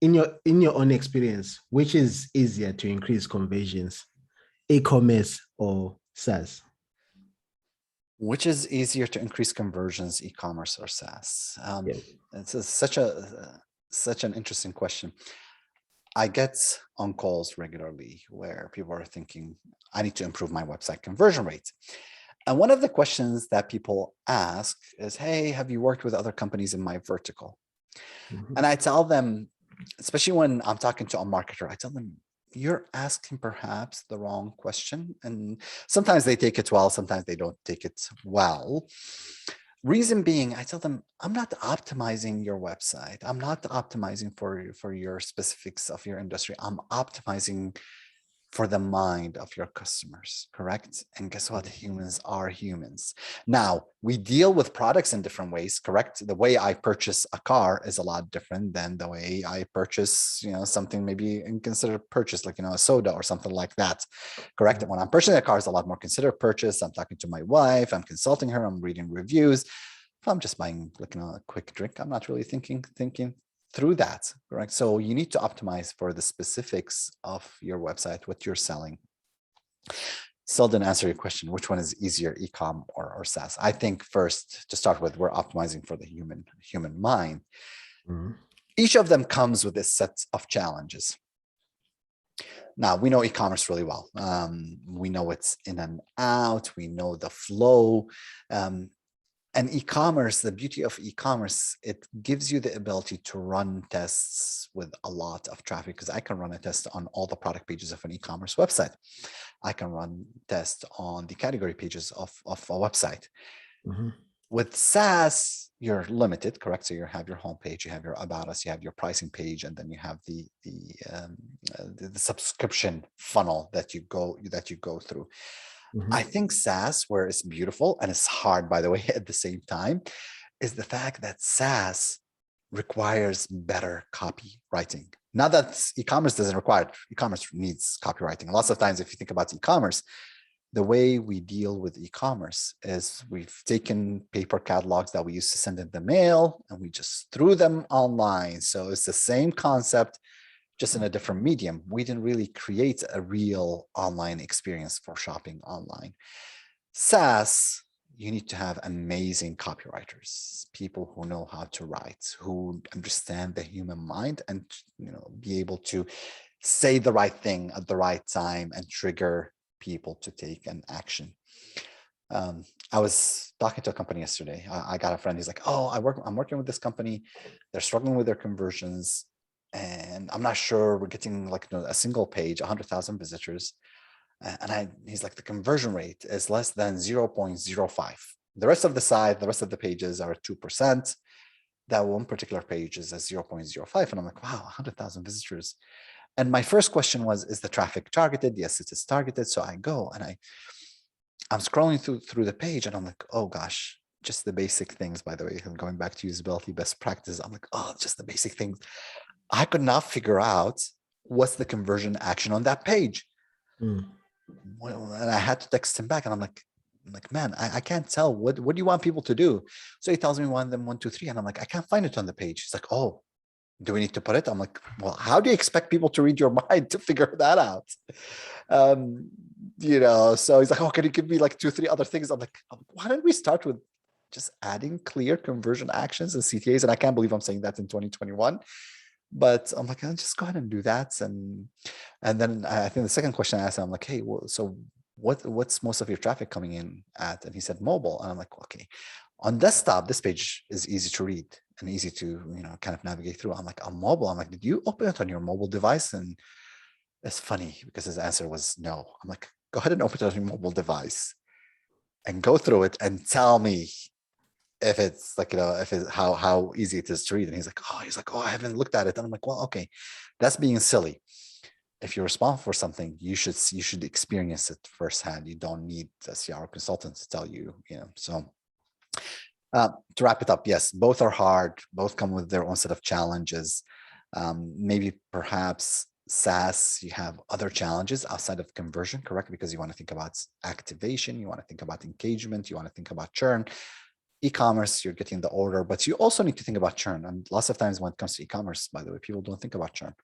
in your own experience, which is easier to increase conversions, e-commerce or SaaS? Which is easier to increase conversions, e-commerce or SaaS? Yeah. Such an interesting question. I get on calls regularly where people are thinking, I need to improve my website conversion rate. And one of the questions that people ask is, hey, have you worked with other companies in my vertical? Mhm. And I tell them, especially when I'm talking to a marketer, I tell them, you're asking perhaps the wrong question. And sometimes they take it well, sometimes they don't take it well. Reason being, I tell them, I'm not optimizing your website. I'm not optimizing for your specifics of your industry. I'm optimizing for the mind of your customers, correct? And guess what? Humans are humans. Now, we deal with products in different ways, correct? The way I purchase a car is a lot different than the way I purchase, something maybe in considered purchase, like, a soda or something like that, correct? And when I'm purchasing a car, it's a lot more considered purchase. I'm talking to my wife, I'm consulting her, I'm reading reviews. If I'm just buying, like, a quick drink, I'm not really thinking through that, correct? So you need to optimize for the specifics of your website, what you're selling. Still didn't answer your question, which one is easier, e-com or SaaS? I think first, to start with, we're optimizing for the human mind. Mhm. Each of them comes with a set of challenges. Now, we know e-commerce really well. We know it's in and out. We know the flow. And e-commerce, the beauty of e-commerce, it gives you the ability to run tests with a lot of traffic, because I can run a test on all the product pages of an e-commerce website. I can run tests on the category pages of a website. Mhm. With SaaS, you're limited, correct? So you have your homepage, you have your About Us, you have your pricing page, and then you have the subscription funnel that you go through. Mhm. I think SaaS, where it's beautiful and it's hard, by the way, at the same time, is the fact that SaaS requires better copywriting. Not that e-commerce doesn't require it. E-commerce needs copywriting. Lots of times, if you think about e-commerce, the way we deal with e-commerce is we've taken paper catalogs that we used to send in the mail and we just threw them online. So it's the same concept, just in a different medium. We didn't really create a real online experience for shopping online. SaaS, you need to have amazing copywriters, people who know how to write, who understand the human mind, and be able to say the right thing at the right time and trigger people to take an action. I was talking to a company yesterday. I got a friend. He's like, "Oh, I'm working with this company. They're struggling with their conversions, and I'm not sure we're getting like a single page, 100,000 visitors." And he's like, the conversion rate is less than 0.05. The rest of the pages are 2%. That one particular page is at 0.05. And I'm like, wow, 100,000 visitors. And my first question was, is the traffic targeted? Yes, it is targeted. So I go and I'm scrolling through the page and I'm like, oh gosh, just the basic things, by the way. I'm going back to usability best practices. I'm like, oh, just the basic things. I could not figure out what's the conversion action on that page. Mm. Well, and I had to text him back and I'm like, man, I can't tell. What do you want people to do? So he tells me one, then 1, 2, 3. And I'm like, I can't find it on the page. He's like, oh, do we need to put it? I'm like, well, how do you expect people to read your mind to figure that out? So he's like, oh, can you give me like 2, 3 other things? I'm like, why don't we start with just adding clear conversion actions and CTAs? And I can't believe I'm saying that in 2021. But I'm like, I'll just go ahead and do that. And then I think the second question I asked him, I'm like, hey, well, so what's most of your traffic coming in at? And he said mobile. And I'm like, okay, on desktop, this page is easy to read and easy to, kind of navigate through. I'm like, on mobile, I'm like, did you open it on your mobile device? And it's funny because his answer was no. I'm like, go ahead and open it on your mobile device and go through it and tell me if it's like, if it's how easy it is to read. And he's like, oh, I haven't looked at it. And I'm like, well, okay, that's being silly. If you're responsible for something, you should experience it firsthand. You don't need a CRO consultant to tell you, So to wrap it up, yes, both are hard. Both come with their own set of challenges. Maybe perhaps SaaS, you have other challenges outside of conversion, correct? Because you want to think about activation, you want to think about engagement, you want to think about churn. e-commerce, you're getting the order, but you also need to think about churn. And lots of times when it comes to e-commerce, by the way, people don't think about churn.